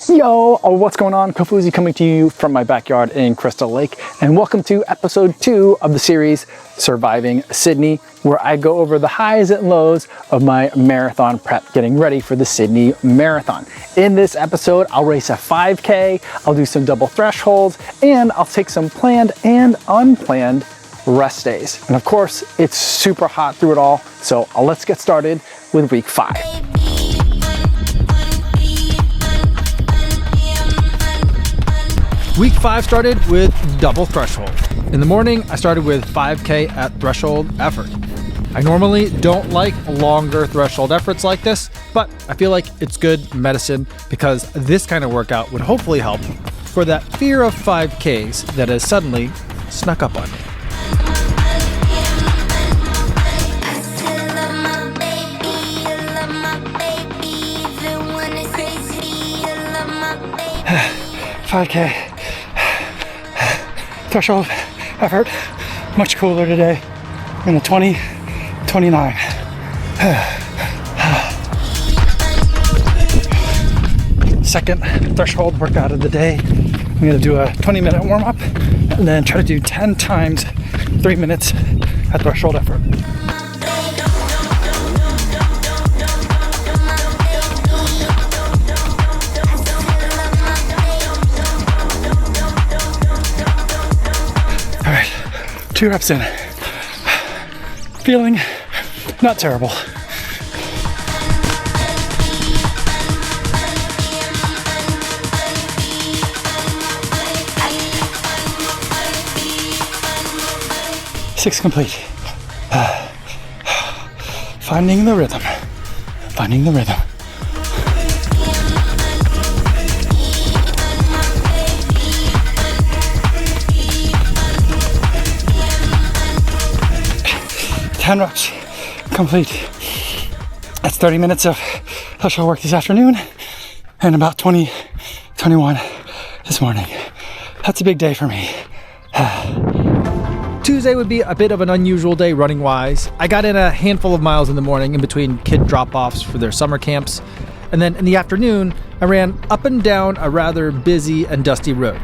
Yo, what's going on? Kofuzi coming to you from my backyard in Crystal Lake, and welcome to episode 2 of the series Surviving Sydney, where I go over the highs and lows of my marathon prep getting ready for the Sydney Marathon. In this episode, I'll race a 5K, I'll do some double thresholds, and I'll take some planned and unplanned rest days. And of course, it's super hot through it all, so let's get started with week 5. Week 5 started with double threshold. In the morning, I started with 5K at threshold effort. I normally don't like longer threshold efforts like this, but I feel like it's good medicine because this kind of workout would hopefully help for that fear of 5Ks that has suddenly snuck up on me. "5K. Threshold effort, much cooler today. I'm in a 20:29. Second threshold workout of the day. I'm gonna do a 20-minute warm-up and then try to do 10 times 3 minutes at threshold effort. All right, 2 reps in. Feeling not terrible. Six complete. Finding the rhythm. Finding the rhythm. Ten reps complete. That's 30 minutes of threshold work this afternoon and about 21 this morning. That's a big day for me. Tuesday would be a bit of an unusual day running wise. I got in a handful of miles in the morning in between kid drop-offs for their summer camps. And then in the afternoon, I ran up and down a rather busy and dusty road.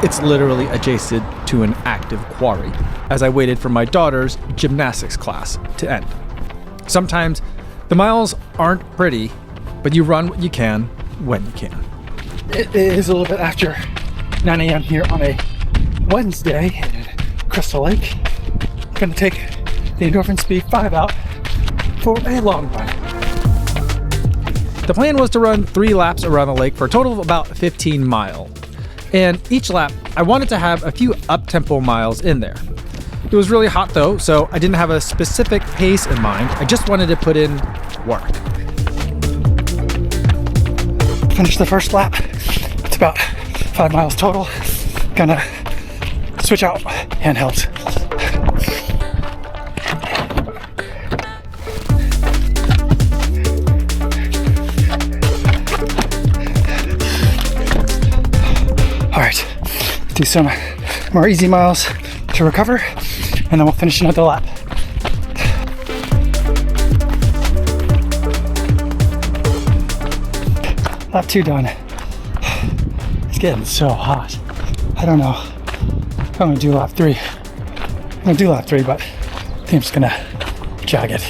It's literally adjacent to an active quarry as I waited for my daughter's gymnastics class to end. Sometimes the miles aren't pretty, but you run what you can when you can. It is a little bit after 9 a.m. here on a Wednesday in Crystal Lake. I'm gonna take the Endorphin Speed 5 out for a long run. The plan was to run 3 laps around the lake for a total of about 15 miles. And each lap, I wanted to have a few up-tempo miles in there. It was really hot though, so I didn't have a specific pace in mind. I just wanted to put in work. Finished the first lap. It's about 5 miles total. Gonna switch out handhelds. All right, do some more easy miles to recover, and then we'll finish another lap. Lap 2 done. It's getting so hot. I don't know if I'm gonna do lap 3. I'm gonna do lap 3, but I think I'm just gonna jog it.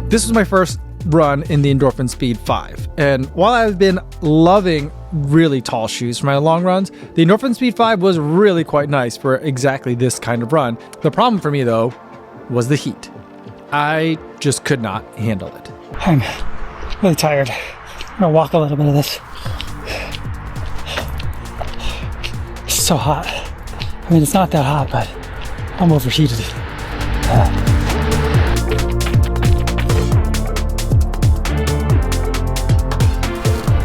This was my first run in the Endorphin Speed 5. And while I've been loving really tall shoes for my long runs, the Endorphin Speed 5 was really quite nice for exactly this kind of run. The problem for me though was the heat. I just could not handle it. I'm really tired. I'm gonna walk a little bit of this. It's so hot. I mean, it's not that hot, but I'm overheated.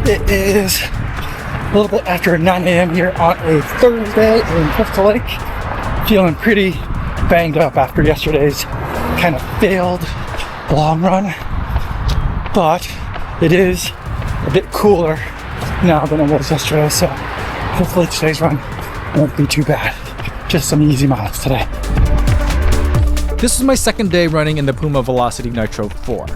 It is a little bit after 9 a.m. here on a Thursday in Crystal Lake. Feeling pretty banged up after yesterday's kind of failed long run. But it is a bit cooler now than it was yesterday, so hopefully today's run won't be too bad. Just some easy miles today. This was my second day running in the Puma Velocity Nitro 4.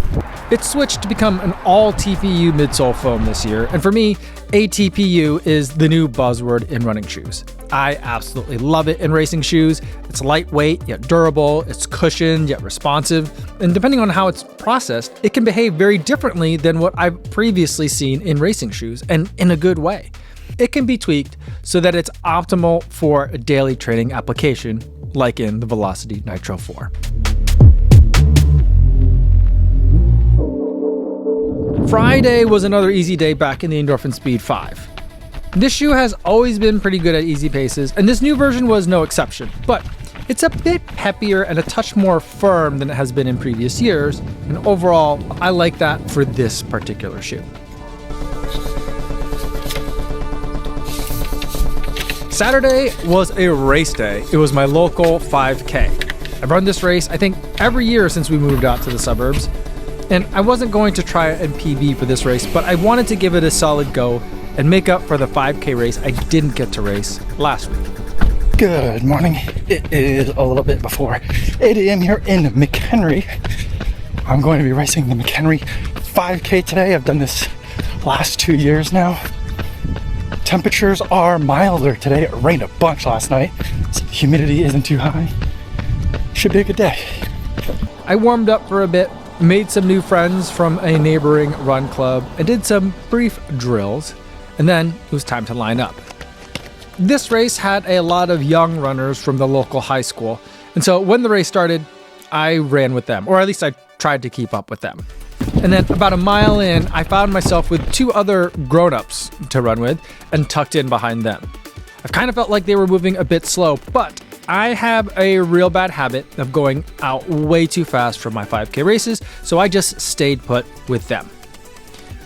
It switched to become an all-TPU midsole foam this year, and for me, ATPU is the new buzzword in running shoes. I absolutely love it in racing shoes. It's lightweight yet durable, it's cushioned yet responsive, and depending on how it's processed, it can behave very differently than what I've previously seen in racing shoes, and in a good way. It can be tweaked so that it's optimal for a daily training application, like in the Velocity Nitro 4. Friday was another easy day back in the Endorphin Speed 5. This shoe has always been pretty good at easy paces, and this new version was no exception, but it's a bit peppier and a touch more firm than it has been in previous years, and overall, I like that for this particular shoe. Saturday was a race day. It was my local 5K. I've run this race, I think, every year since we moved out to the suburbs. And I wasn't going to try it in PB for this race, but I wanted to give it a solid go and make up for the 5K race I didn't get to race last week. Good morning. It is a little bit before 8 a.m. here in McHenry. I'm going to be racing the McHenry 5K today. I've done this last 2 years now. Temperatures are milder today. It rained a bunch last night, so the humidity isn't too high. Should be a good day. I warmed up for a bit, made some new friends from a neighboring run club, and did some brief drills, and then it was time to line up. This race had a lot of young runners from the local high school, and so when the race started, I ran with them, or at least I tried to keep up with them. And then about a mile in, I found myself with 2 other grown-ups to run with and tucked in behind them. I kind of felt like they were moving a bit slow, but I have a real bad habit of going out way too fast for my 5K races, so I just stayed put with them.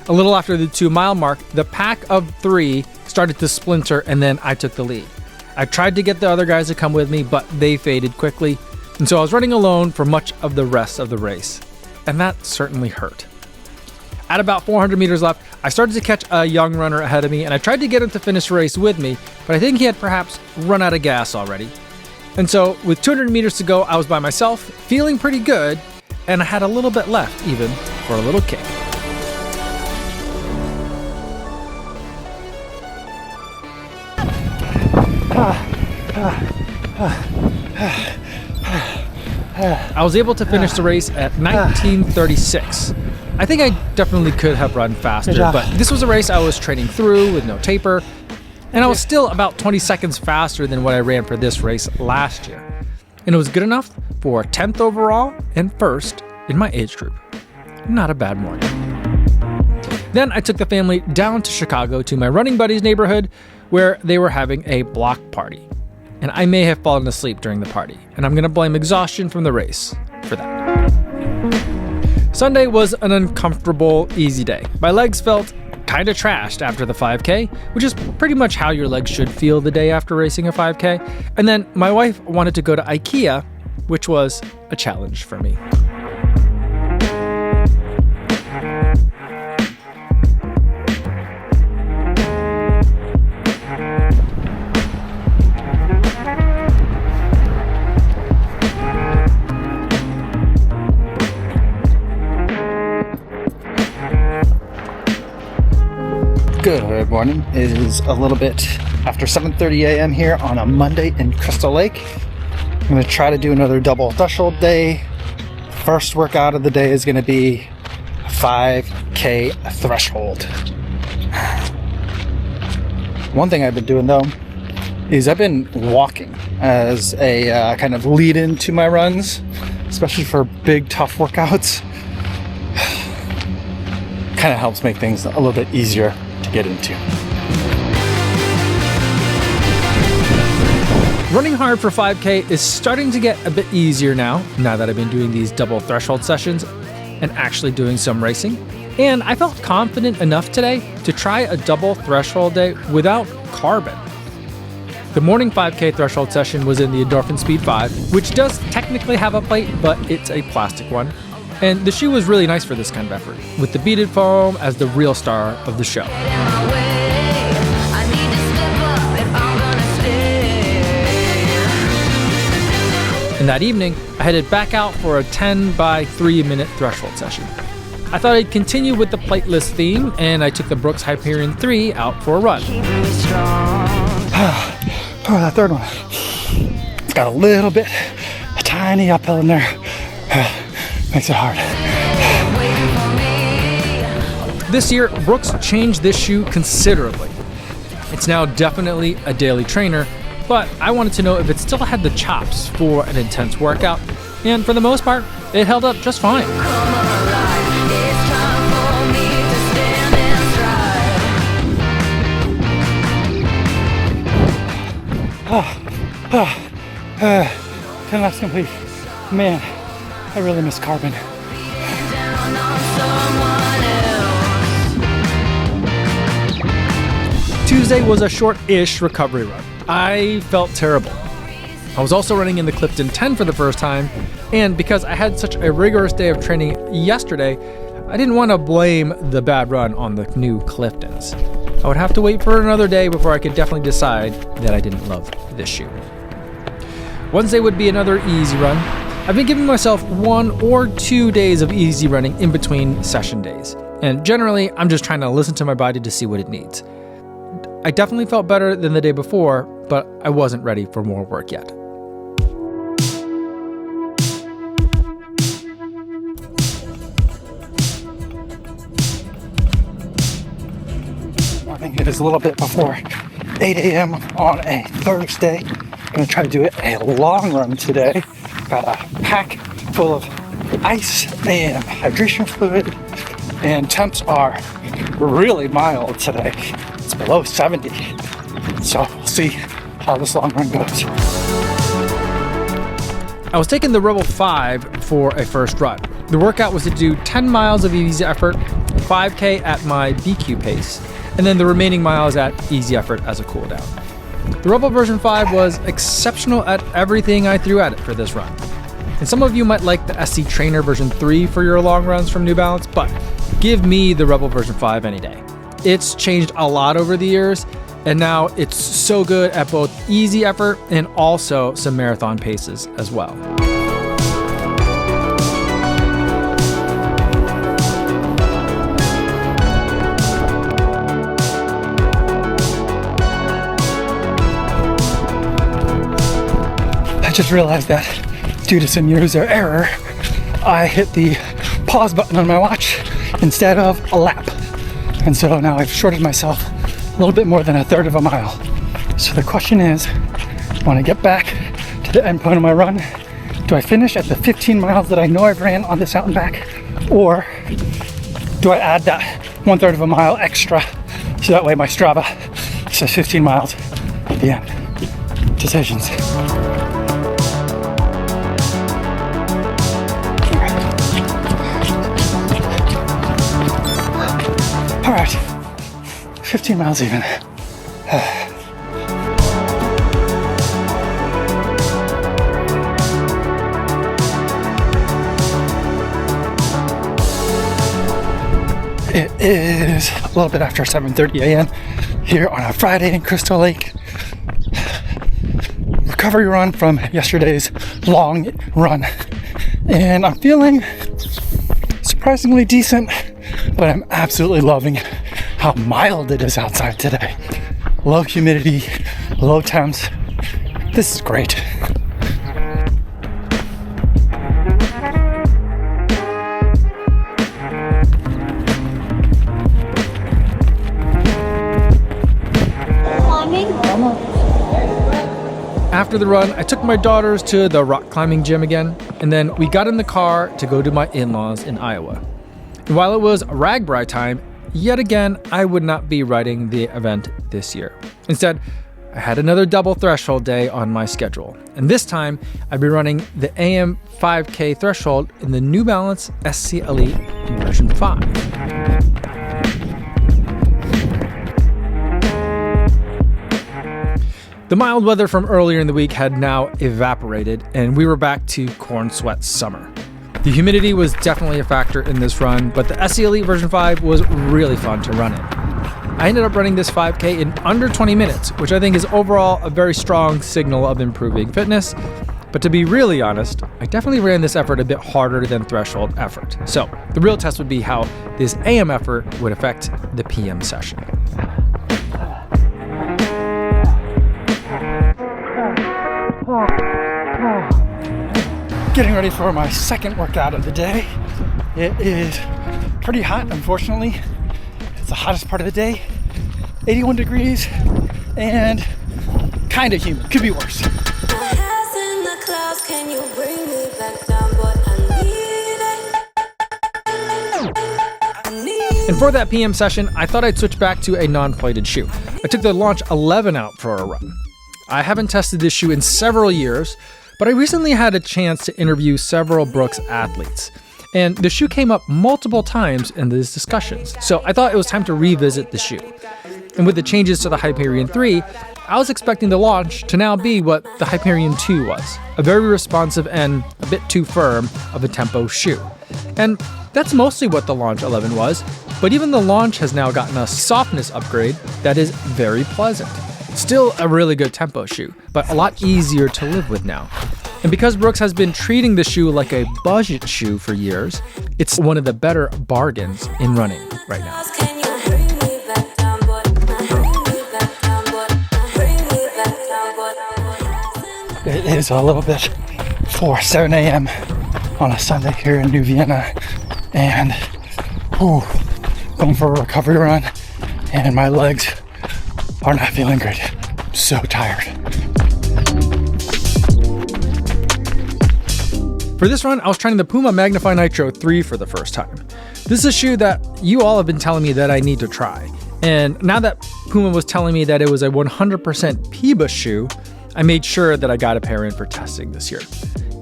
A little after the 2-mile mark, the pack of 3 started to splinter, and then I took the lead. I tried to get the other guys to come with me, but they faded quickly, and so I was running alone for much of the rest of the race. And that certainly hurt. At about 400 meters left, I started to catch a young runner ahead of me, and I tried to get him to finish the race with me, but I think he had perhaps run out of gas already. And so, with 200 meters to go, I was by myself, feeling pretty good, and I had a little bit left, even, for a little kick. I was able to finish the race at 19:36. I think I definitely could have run faster, but this was a race I was training through with no taper, and I was still about 20 seconds faster than what I ran for this race last year. And it was good enough for 10th overall and first in my age group. Not a bad morning. Then I took the family down to Chicago to my running buddy's neighborhood where they were having a block party. And I may have fallen asleep during the party, and I'm going to blame exhaustion from the race for that. Sunday was an uncomfortable, easy day. My legs felt kind of trashed after the 5K, which is pretty much how your legs should feel the day after racing a 5K. And then my wife wanted to go to IKEA, which was a challenge for me. Good morning. It is a little bit after 7:30 a.m. here on a Monday in Crystal Lake. I'm going to try to do another double threshold day. First workout of the day is going to be a 5K threshold. One thing I've been doing though is I've been walking as a kind of lead in to my runs, especially for big tough workouts. Kind of helps make things a little bit easier to get into. Running hard for 5K is starting to get a bit easier now that I've been doing these double threshold sessions and actually doing some racing. And I felt confident enough today to try a double threshold day without carbon. The morning 5K threshold session was in the Endorphin Speed 5, which does technically have a plate, but it's a plastic one. And the shoe was really nice for this kind of effort, with the beaded foam as the real star of the show. And that evening, I headed back out for a 10 by 3 minute threshold session. I thought I'd continue with the plateless theme, and I took the Brooks Hyperion 3 out for a run. That third one. It's got a little bit, a tiny uphill in there. Makes it hard. This year, Brooks changed this shoe considerably. It's now definitely a daily trainer, but I wanted to know if it still had the chops for an intense workout, and for the most part, it held up just fine. Ten laps complete. Man, I really miss carbon. Tuesday was a short-ish recovery run. I felt terrible. I was also running in the Clifton 10 for the first time, and because I had such a rigorous day of training yesterday, I didn't want to blame the bad run on the new Cliftons. I would have to wait for another day before I could definitely decide that I didn't love this shoe. Wednesday would be another easy run. I've been giving myself 1 or 2 days of easy running in between session days, and generally I'm just trying to listen to my body to see what it needs. I definitely felt better than the day before, but I wasn't ready for more work yet. It is a little bit before 8 a.m. on a Thursday. I'm going to try to do a long run today. Got a pack full of ice and hydration fluid, and temps are really mild today. It's below 70. So we'll see how this long run goes. I was taking the Rebel 5 for a first run. The workout was to do 10 miles of easy effort, 5K at my BQ pace, and then the remaining miles at easy effort as a cool down. The Rebel version 5 was exceptional at everything I threw at it for this run. And some of you might like the SC Trainer version 3 for your long runs from New Balance, but give me the Rebel version 5 any day. It's changed a lot over the years, and now it's so good at both easy effort and also some marathon paces as well. I just realized that due to some user error, I hit the pause button on my watch instead of a lap. And so now I've shorted myself a little bit more than a third of a mile. So the question is, when I get back to the end point of my run, do I finish at the 15 miles that I know I've ran on this out and back? Or do I add that 1/3 of a mile extra so that way my Strava says 15 miles at the end? Decisions. All right, 15 miles even. It is a little bit after 7:30 a.m. here on a Friday in Crystal Lake. Recovery run from yesterday's long run. And I'm feeling surprisingly decent, but I'm absolutely loving how mild it is outside today. Low humidity, low temps. This is great. After the run, I took my daughters to the rock climbing gym again, and then we got in the car to go to my in-laws in Iowa. And while it was RAGBRAI time, yet again, I would not be riding the event this year. Instead, I had another double threshold day on my schedule. And this time, I'd be running the AM 5K threshold in the New Balance SC Elite version 5. The mild weather from earlier in the week had now evaporated, and we were back to corn sweat summer. The humidity was definitely a factor in this run, but the SC Elite version 5 was really fun to run in. I ended up running this 5K in under 20 minutes, which I think is overall a very strong signal of improving fitness. But to be really honest, I definitely ran this effort a bit harder than threshold effort. So the real test would be how this AM effort would affect the PM session. Getting ready for my second workout of the day. It is pretty hot, unfortunately. It's the hottest part of the day. 81 degrees and kind of humid. Could be worse. And for that PM session, I thought I'd switch back to a non-plated shoe. I took the Launch 11 out for a run. I haven't tested this shoe in several years, but I recently had a chance to interview several Brooks athletes. And the shoe came up multiple times in these discussions, so I thought it was time to revisit the shoe. And with the changes to the Hyperion 3, I was expecting the Launch to now be what the Hyperion 2 was, a very responsive and a bit too firm of a tempo shoe. And that's mostly what the Launch 11 was, but even the Launch has now gotten a softness upgrade that is very pleasant. Still a really good tempo shoe, but a lot easier to live with now. And because Brooks has been treating the shoe like a budget shoe for years, it's one of the better bargains in running right now. It is a little bit before 7 a.m. on a Sunday here in New Vienna, and going for a recovery run, and my legs are not feeling great. I'm so tired. For this run, I was trying the Puma Magnify Nitro 3 for the first time. This is a shoe that you all have been telling me that I need to try. And now that Puma was telling me that it was a 100% PBA shoe, I made sure that I got a pair in for testing this year.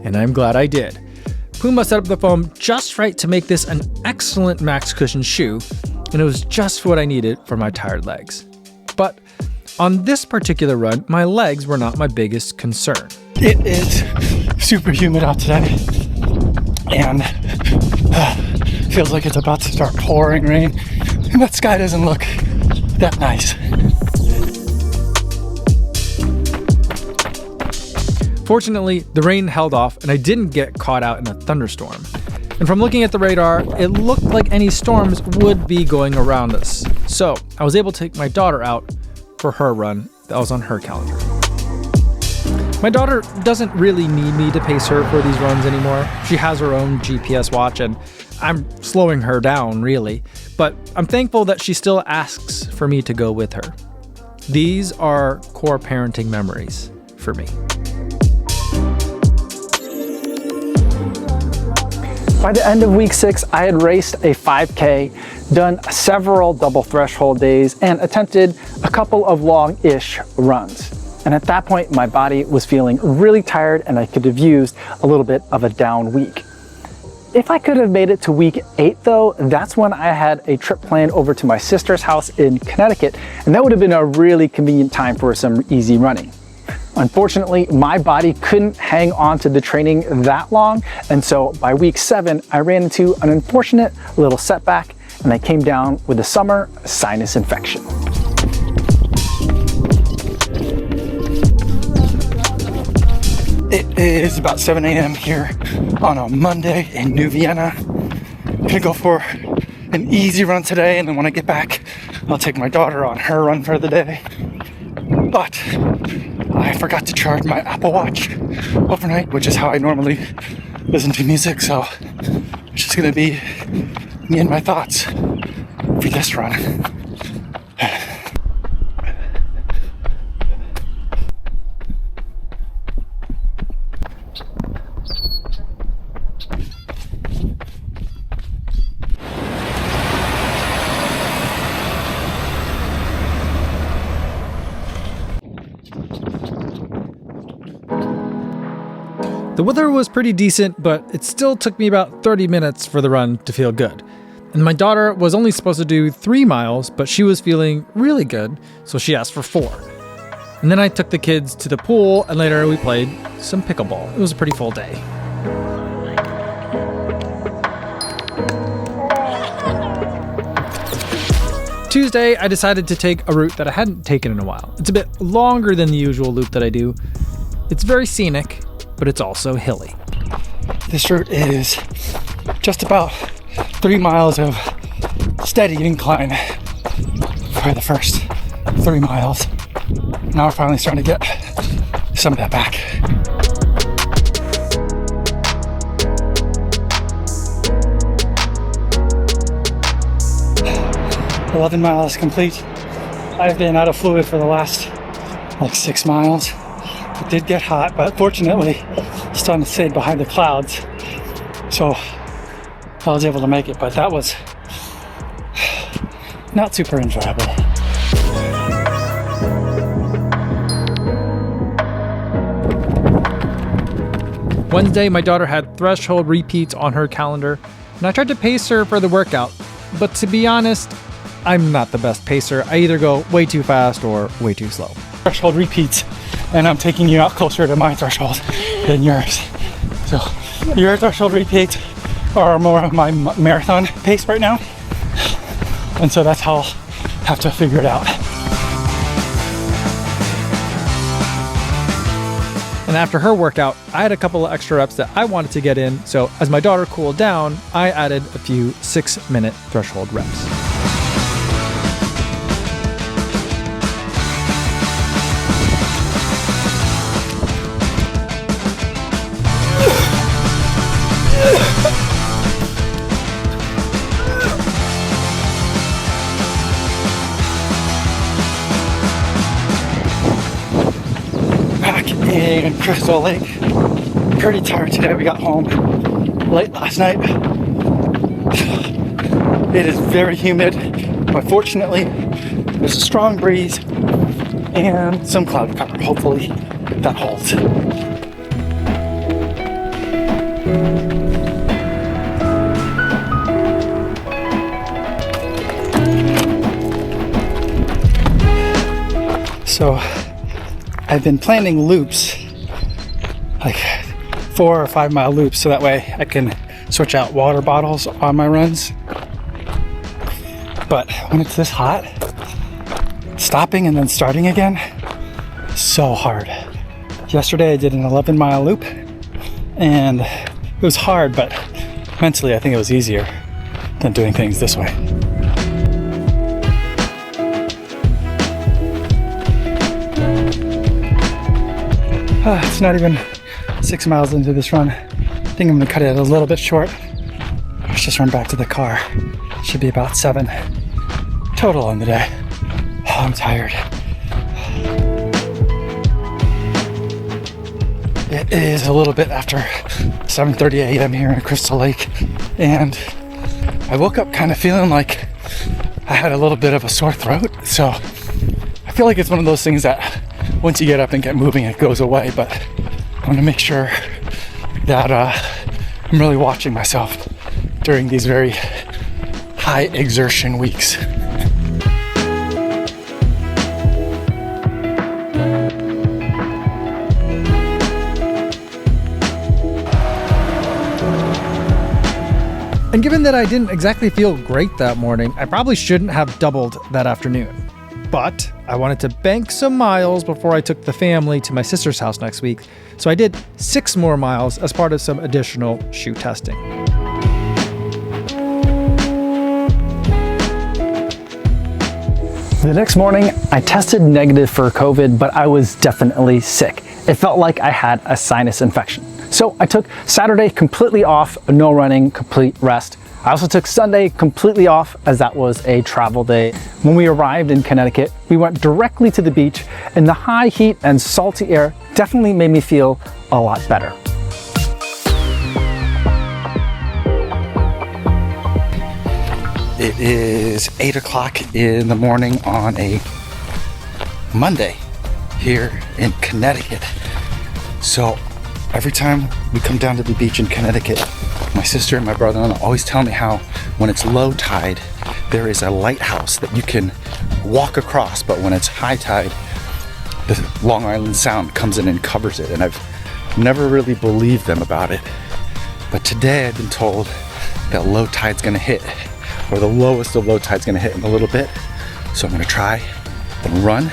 And I'm glad I did. Puma set up the foam just right to make this an excellent max cushion shoe, and it was just what I needed for my tired legs. But on this particular run, my legs were not my biggest concern. It is super humid out today, and feels like it's about to start pouring rain, and that sky doesn't look that nice. Fortunately, the rain held off and I didn't get caught out in a thunderstorm. And from looking at the radar, it looked like any storms would be going around us. So I was able to take my daughter out for her run that was on her calendar. My daughter doesn't really need me to pace her for these runs anymore. She has her own GPS watch and I'm slowing her down, really. But I'm thankful that she still asks for me to go with her. These are core parenting memories for me. By the end of week 6, I had raced a 5K, done several double threshold days, and attempted a couple of long-ish runs. And at that point, my body was feeling really tired and I could have used a little bit of a down week. If I could have made it to week 8 though, that's when I had a trip planned over to my sister's house in Connecticut, and that would have been a really convenient time for some easy running. Unfortunately, my body couldn't hang on to the training that long, and so by week 7, I ran into an unfortunate little setback, and I came down with a summer sinus infection. It is about 7 a.m. here on a Monday in New Vienna. I'm gonna go for an easy run today, and then when I get back, I'll take my daughter on her run for the day. But I forgot to charge my Apple Watch overnight, which is how I normally listen to music, so it's just gonna be me and my thoughts for this run. The weather was pretty decent, but it still took me about 30 minutes for the run to feel good. And my daughter was only supposed to do 3 miles, but she was feeling really good, so she asked for 4. And then I took the kids to the pool, and later we played some pickleball. It was a pretty full day. Tuesday, I decided to take a route that I hadn't taken in a while. It's a bit longer than the usual loop that I do. It's very scenic, but it's also hilly. This route is just about 3 miles of steady incline for the first 3 miles. Now we're finally starting to get some of that back. "11 miles complete." I've been out of fluid for the last 6 miles. It did get hot, but fortunately starting to stay behind the clouds, so I was able to make it, but that was not super enjoyable. Wednesday, my daughter had threshold repeats on her calendar, and I tried to pace her for the workout, but to be honest, I'm not the best pacer. I either go way too fast or way too slow. Threshold repeats, and I'm taking you out closer to my threshold than yours. So your threshold repeats are more of my marathon pace right now, and so that's how I'll have to figure it out. And after her workout, I had a couple of extra reps that I wanted to get in, so as my daughter cooled down, I added a few 6-minute threshold reps. In Crystal Lake. Pretty tired today. We got home late last night. It is very humid, but fortunately there's a strong breeze and some cloud cover. Hopefully that holds. So I've been planning loops, 4 or 5 mile loops, so that way I can switch out water bottles on my runs. But when it's this hot, stopping and then starting again, so hard. Yesterday I did an 11-mile loop, and it was hard, but mentally I think it was easier than doing things this way. It's not even 6 miles into this run. I think I'm gonna cut it a little bit short. Let's just run back to the car. Should be about 7 total on the day. Oh, I'm tired. It is a little bit after 7:30 a.m. here in Crystal Lake, and I woke up kind of feeling like I had a little bit of a sore throat. So I feel like it's one of those things that once you get up and get moving, it goes away, but I want to make sure that I'm really watching myself during these very high exertion weeks. And given that I didn't exactly feel great that morning, I probably shouldn't have doubled that afternoon. But I wanted to bank some miles before I took the family to my sister's house next week, so I did 6 more miles as part of some additional shoe testing. The next morning, I tested negative for COVID, but I was definitely sick. It felt like I had a sinus infection. So I took Saturday completely off, no running, complete rest. I also took Sunday completely off as that was a travel day. When we arrived in Connecticut, we went directly to the beach, and the high heat and salty air definitely made me feel a lot better. It is 8 o'clock in the morning on a Monday here in Connecticut. So every time we come down to the beach in Connecticut, my sister and my brother-in-law always tell me how when it's low tide, there is a lighthouse that you can walk across, but when it's high tide, the Long Island Sound comes in and covers it. And I've never really believed them about it. But today I've been told that low tide's gonna hit, or the lowest of low tide's gonna hit in a little bit. So I'm gonna try and run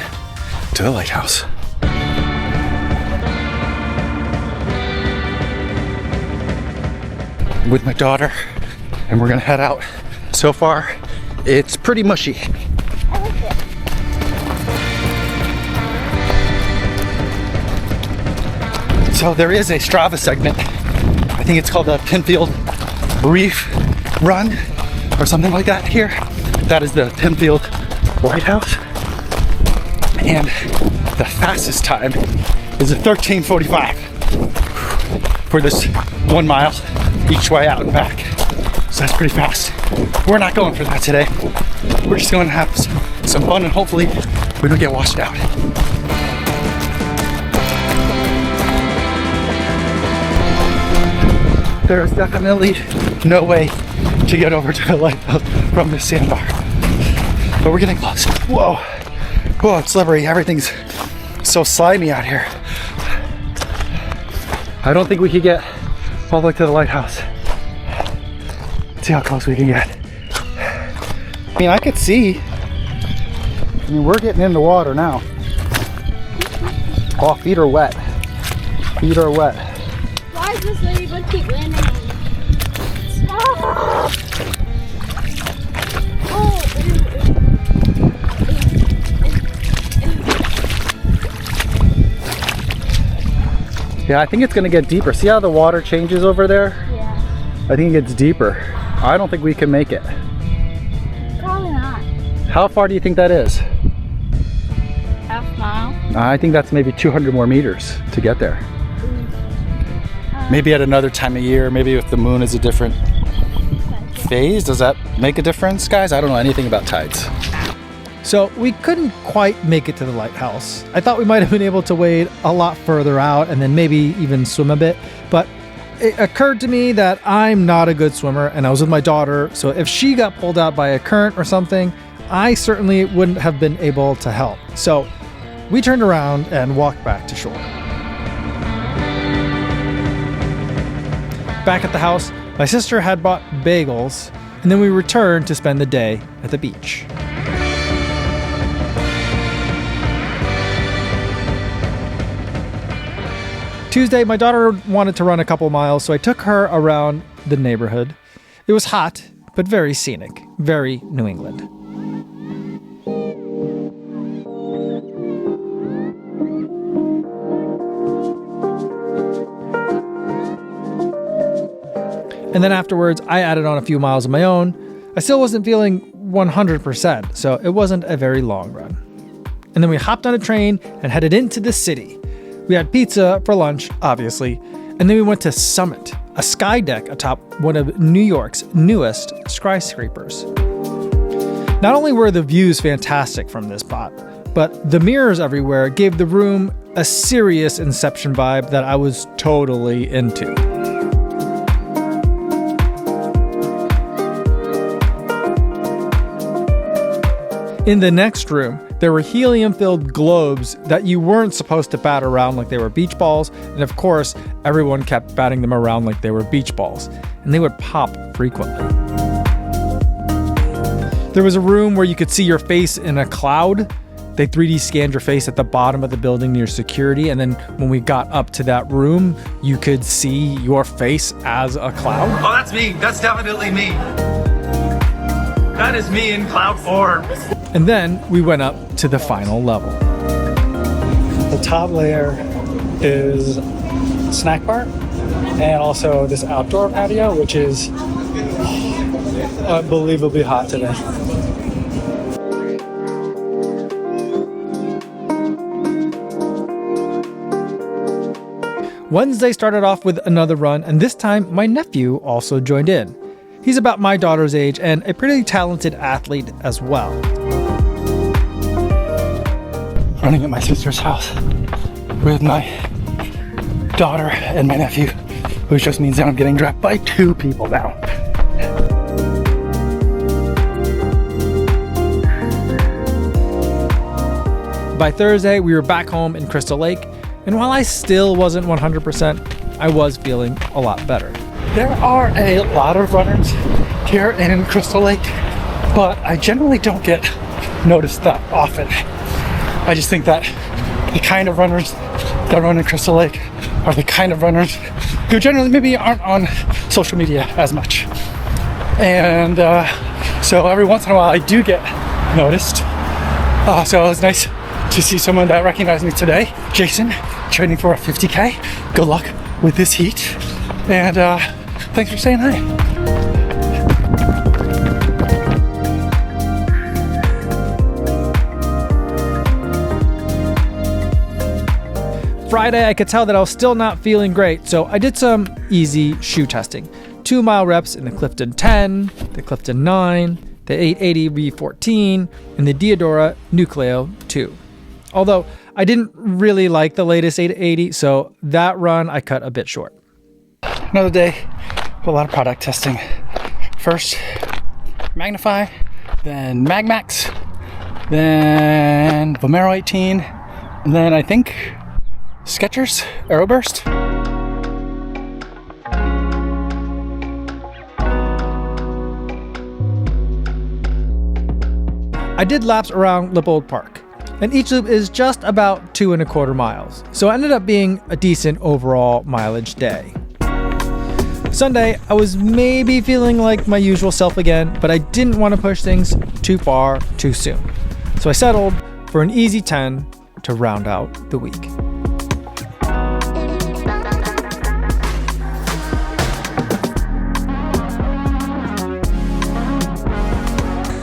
to the lighthouse. with my daughter, and we're gonna head out. So far, it's pretty mushy. I like it. So there is a Strava segment. I think it's called the Pinfield Reef Run or something like that here. That is the Pinfield Lighthouse. And the fastest time is a 13:45 for this 1 mile each way out and back. So that's pretty fast. We're not going for that today. We're just going to have some fun, and hopefully we don't get washed out. There is definitely no way to get over to the lighthouse from this sandbar. But we're getting close. Whoa. Whoa, it's slippery. Everything's so slimy out here. I don't think we could get all the way to the lighthouse. Let's see how close we can get. I mean, I could see. I mean, we're getting in the water now. All feet are wet. Feet are wet. Why is this ladybug keep landing on me? Stop! Oh, Yeah, I think it's gonna get deeper. See how the water changes over there? yeah. I think it gets deeper. I don't think we can make it. Probably not. How far do you think that is? Half mile. I think that's maybe 200 more meters to get there. Maybe at another time of year, maybe if the moon is a different phase, does that make a difference, guys? I don't know anything about tides. So we couldn't quite make it to the lighthouse. I thought we might have been able to wade a lot further out and then maybe even swim a bit, but it occurred to me that I'm not a good swimmer and I was with my daughter, so if she got pulled out by a current or something, I certainly wouldn't have been able to help. So we turned around and walked back to shore. Back at the house, my sister had bought bagels, and then we returned to spend the day at the beach. Tuesday, my daughter wanted to run a couple miles, so I took her around the neighborhood. It was hot, but very scenic, very New England. And then afterwards, I added on a few miles of my own. I still wasn't feeling 100%, so it wasn't a very long run. And then we hopped on a train and headed into the city. We had pizza for lunch, obviously, and then we went to Summit, a sky deck atop one of New York's newest skyscrapers. Not only were the views fantastic from this spot, but the mirrors everywhere gave the room a serious Inception vibe that I was totally into. In the next room, there were helium-filled globes that you weren't supposed to bat around like they were beach balls, and of course, everyone kept batting them around like they were beach balls, and they would pop frequently. There was a room where you could see your face in a cloud. They 3D scanned your face at the bottom of the building near security, and then when we got up to that room, you could see your face as a cloud. Oh, that's me. That's definitely me. That is me in cloud form. And then we went up to the final level. The top layer is snack bar and also this outdoor patio, which is unbelievably hot today. Wednesday started off with another run, and this time my nephew also joined in. He's about my daughter's age and a pretty talented athlete as well. Running at my sister's house with my daughter and my nephew, which just means that I'm getting dropped by 2 people now. By Thursday, we were back home in Crystal Lake, and while I still wasn't 100%, I was feeling a lot better. There are a lot of runners here in Crystal Lake, but I generally don't get noticed that often. I just think that the kind of runners that run in Crystal Lake are the kind of runners who generally maybe aren't on social media as much. And so every once in a while I do get noticed. So it was nice to see someone that recognized me today. Jason, training for a 50K. Good luck with this heat. And thanks for saying hi. Friday, I could tell that I was still not feeling great, so I did some easy shoe testing. 2 mile reps in the Clifton 10, the Clifton 9, the 880 V14, and the Diodora Nucleo 2. Although I didn't really like the latest 880, so that run I cut a bit short. Another day with a lot of product testing. First, Magnify, then Magmax, then Vomero 18, and then I think Skechers Aeroburst. I did laps around Lippold Park, and each loop is just about 2.25 miles, so it ended up being a decent overall mileage day. Sunday, I was maybe feeling like my usual self again, but I didn't want to push things too far too soon. So I settled for an easy 10 to round out the week.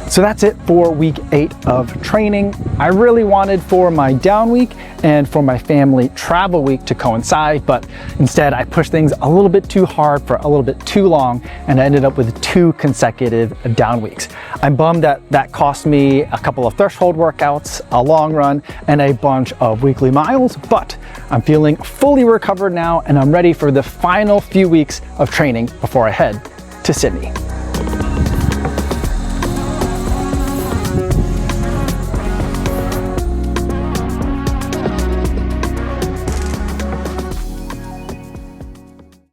So that's it for week 8 of training. I really wanted for my down week and for my family travel week to coincide, but instead I pushed things a little bit too hard for a little bit too long, and I ended up with 2 consecutive down weeks. I'm bummed that that cost me a couple of threshold workouts, a long run, and a bunch of weekly miles, but I'm feeling fully recovered now, and I'm ready for the final few weeks of training before I head to Sydney.